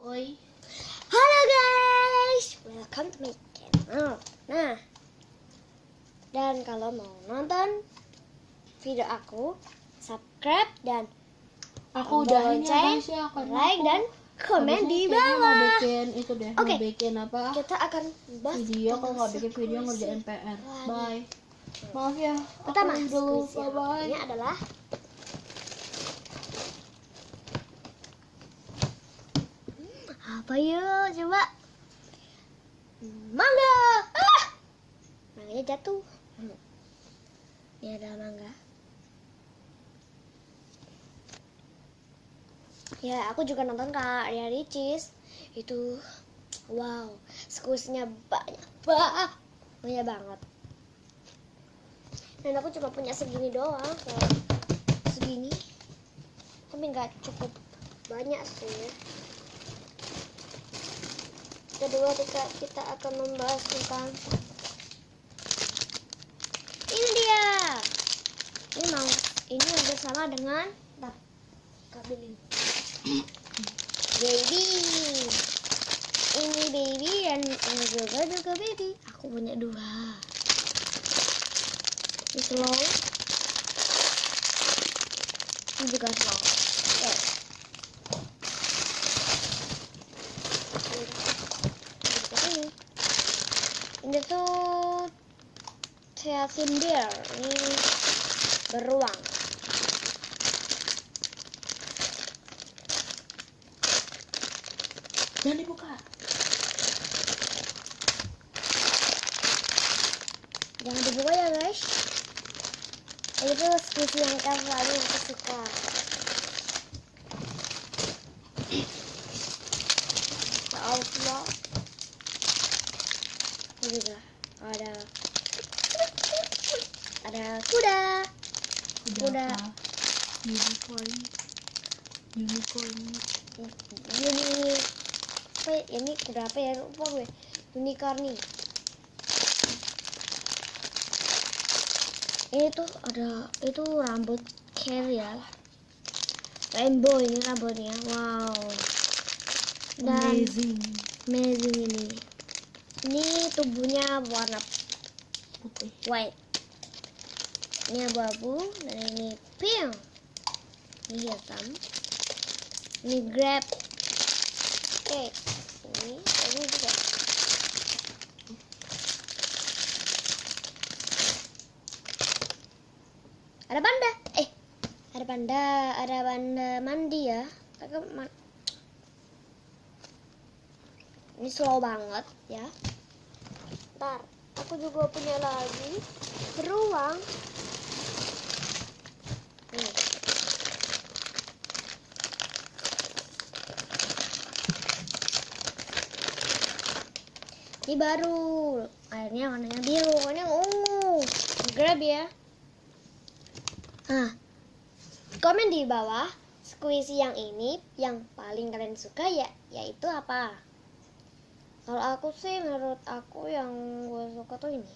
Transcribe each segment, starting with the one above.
Oi. Halo guys, welcome to my channel. Nah, dan kalau mau nonton video aku, subscribe dan Aku udahin ya lonceng, guys ya, karena like aku dan komen habisnya di kayaknya mau bawah. bikin itu deh, Oke. mau bikin apa? Kita akan bahas Video. Kalau nggak tentang bikin video squishy ngerjain PR. lagi. Bye. Maaf ya. Pertama, aku dulu. squishy Bye bye. ini adalah apa yuk? Coba mangga. Mangganya jatuh. Ini adalah mangga. Ya, aku juga nonton Kak Ria Ricis. Itu wow, squishnya banyak banget. Dan aku cuma punya segini doang, kayak segini. Tapi nggak cukup banyak sih. Kedua kita akan membahas tentang ini dia. Ini hampir sama dengan kabelin. Baby. Ini baby dan ini juga baby. Aku punya dua. Ini slow. Ini juga slow. Yes. Ini tuh Cinder. Ini beruang. Jangan dibuka. Jangan dibuka ya guys. Itu squishy yang paling aku suka. Ya Allah. Ini juga ada kuda. Kuda. Apa? Unicorn. Ini apa ya? Ini kuda apa ya, lupa gue. Unicorn nih. Ini tuh ada itu rambut carry ya, rainbow ini rambutnya, wow. Dan amazing ini tubuhnya warna Putih. white, ini abu-abu, dan ini pink, ini hitam, ini grab. Oke, ini juga. Ada panda mandi ya. Ini slow banget ya. Ntar, aku juga punya lagi beruang. Nih. Ini baru, airnya warnanya biru, warnanya ungu. Grab ya. Nah, komen di bawah squishy yang ini yang paling kalian suka ya, yaitu apa? Kalau aku sih, menurut aku yang gue suka tuh ini.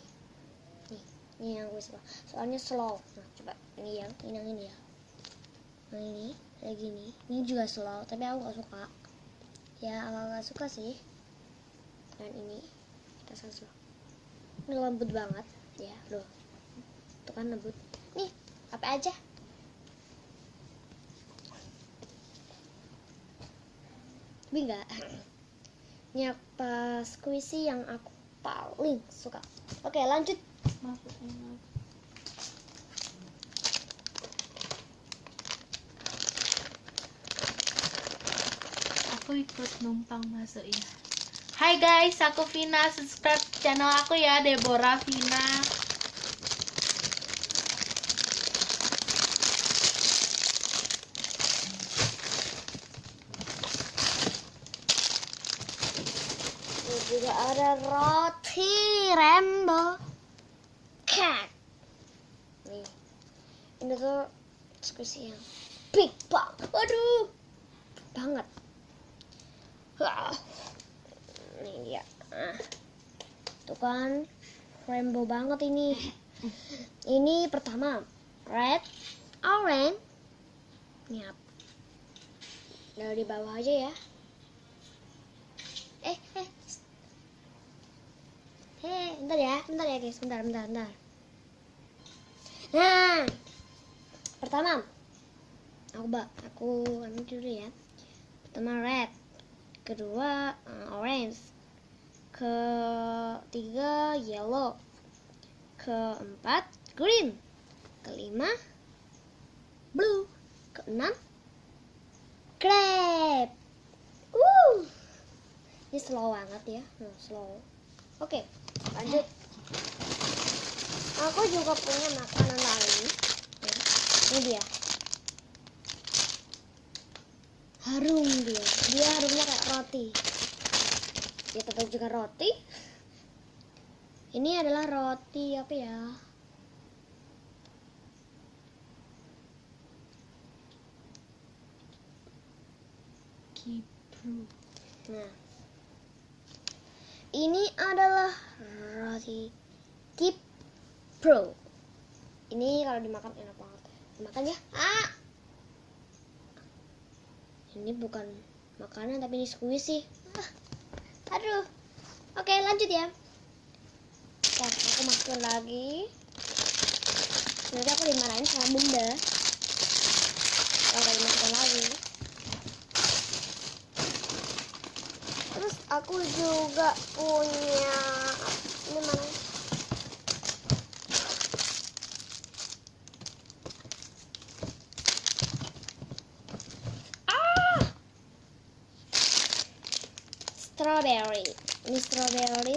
Ini yang gue suka. Soalnya slow. Nah, coba ini yang ini ya. Nah ini kayak gini. Ini juga slow, tapi aku gak suka. Ya agak suka sih. Dan ini kita slow. Ini lembut banget ya, loh. Itu kan lembut. Nih, apa aja? Tapi enggak. Ini apa squishy yang aku paling suka. Oke, lanjut. Maksudnya. Aku ikut numpang masuk ya. Hai guys, aku Vina. Subscribe channel aku ya, Deborah Vina. Ini juga ada roti rainbow cat. Nih, ini tuh squishy yang big banget. Waduh, banget. Wah. Ini dia. Tuh kan rainbow banget ini. Ini pertama red, orange. Ini apa? Dari bawah aja ya. bentar ya guys, bentar. Nah, pertama aku ambil dulu ya. Pertama red, kedua orange, ketiga yellow, keempat green, kelima blue, keenam grape. Ini slow banget ya, slow. Oke, lanjut. Aku juga punya makanan lain. Ya, ini dia. Harum dia harumnya kayak roti. Ya tetap juga roti. Ini adalah roti apa ya? Kipru. Nah, ini adalah roti Kipru. Ini kalau dimakan enak banget. Dimakan ya. Ini bukan makanan tapi ini squishy. Aduh. Oke, lanjut ya. Aku masukin lagi. Nanti aku dimarahin sama bunda kalau gak dimasukin lagi. Terus aku juga punya ini mana? Strawberry. Ini strawberry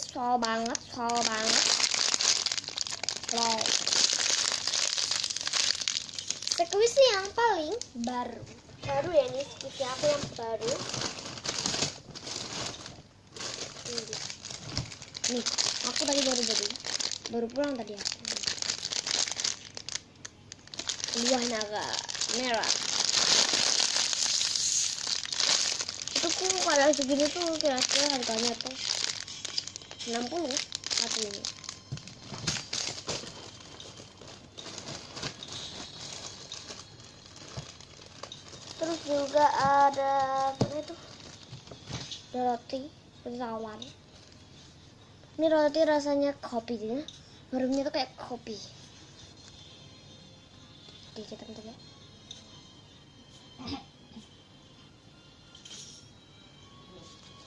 soal banget. Wow. Squishy yang paling baru ya, ini squishy aku yang baru. Nih, aku tadi baru pulang tadi aku. Buah naga merah. Itu kalau segini tuh kira-kira harganya tuh 60 satu ini. Terus juga ada apa itu? Roti pesawat. Ini roti rasanya kopi ya. Harumnya tuh kayak kopi. Oke, kita bentar ya.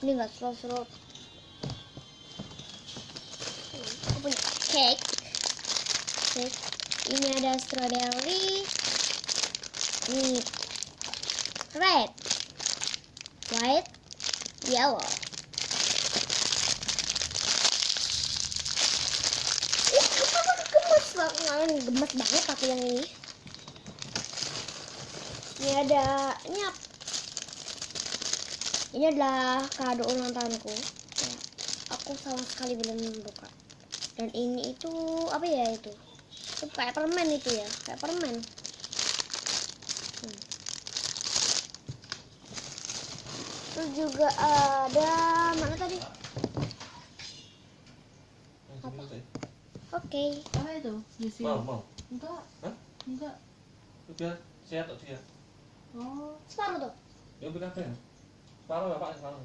Ini enggak slow. Aku punya cake. Ini ada strawberry. Ini red, white, yellow. Gemes banget pakai yang ini. Ini adalah kado ulang tahunku. Ya, aku sama sekali belum membuka. Dan ini itu apa ya itu? Itu kayak permen itu ya, kayak permen. Terus juga ada mana tadi? Apa? Oke. Apa itu? Yusil. Mau. Enggak. Hah? Enggak. Biar sehat atau dia? Oh. Separuh tuh. Ya biar apa ya? Separuh ya Pak, separuh.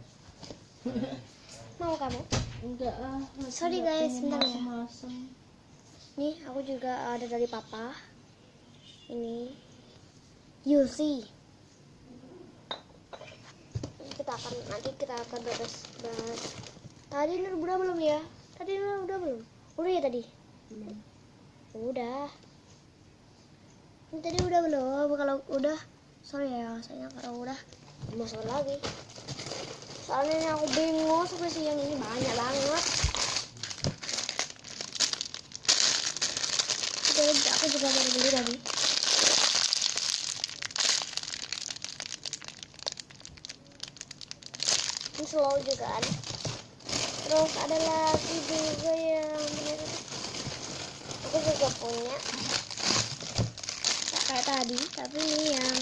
Mau kamu? Enggak ah. Sorry guys, bentar ya. Masem. Nih, aku juga ada dari papa. Ini Yusi. Nanti kita akan bahas. Tadi Nur udah belum ya? Udah belum? Udah ya tadi? Udah. Ini tadi udah belum? Kalau udah, sorry ya, saya kalau udah masuk lagi. Soalnya ini aku bingung sih yang ini banyak banget. Oke, aku juga baru beli tadi. Ini slow juga ada. Terus ada lagi juga yang aku juga punya kayak tadi, tapi ini yang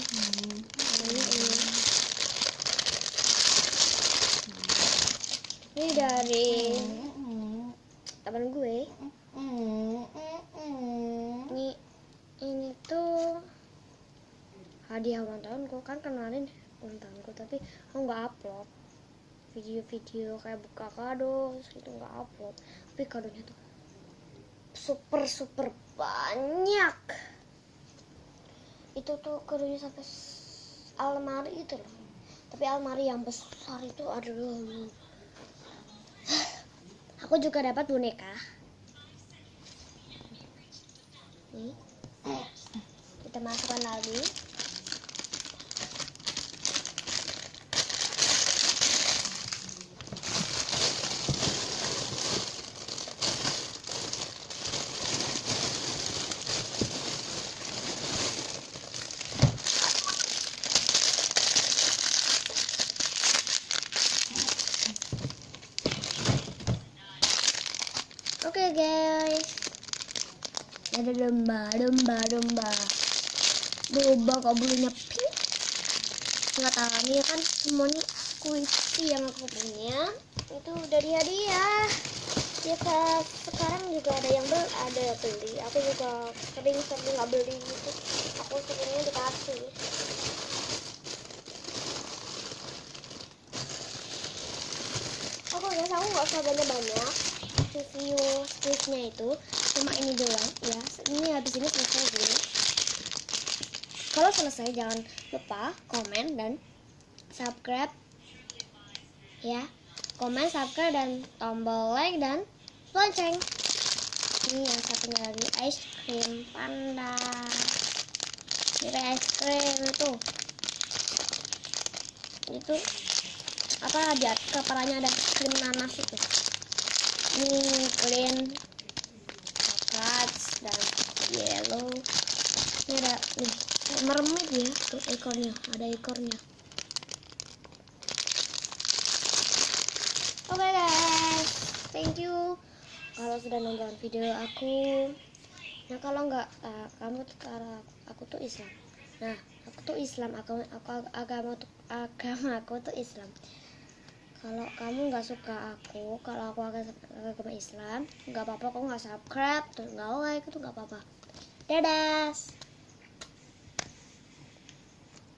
ini dari teman gue. Ini tuh hadiah ulang tahunku, kan kemarin ulang tahunku tapi aku nggak upload. video-video kayak buka kado terus itu nggak upload, tapi kadonya tuh super banyak. Itu tuh kadonya sampai almari itu loh, tapi almari yang besar itu, aduh. Aku juga dapat boneka nih, kita masukkan lagi. Oke guys, ada domba kok bulunya pink. Nggak tahu nih kan, semuanya squishy yang aku punya itu udah hadiah ya. Sekarang juga ada yang beli, aku juga sering nggak beli gitu, aku seringnya dikasih. Oke guys, aku nggak usah banyak review squishnya itu, cuma ini doang ya. Ini habis ini selesai dulu. Kalau selesai jangan lupa komen dan subscribe ya. Komen, subscribe, dan tombol like dan lonceng. Ini yang satunya lagi, ice cream panda. Ini ice cream itu apa, di kepalanya ada krim nanas itu. Ini clean coklat dan yellow. Ini ada nih mermaid ya, tuh ekornya, ada ekornya. Oke guys, thank you kalau sudah nonton video aku. Nah kalau nggak, aku tuh Islam. Nah aku tuh Islam, agama aku tuh Islam. Kalau kamu nggak suka aku, kalau aku agama Islam, nggak apa-apa, kok nggak subscribe, tuh nggak like, itu nggak apa-apa. Dadah.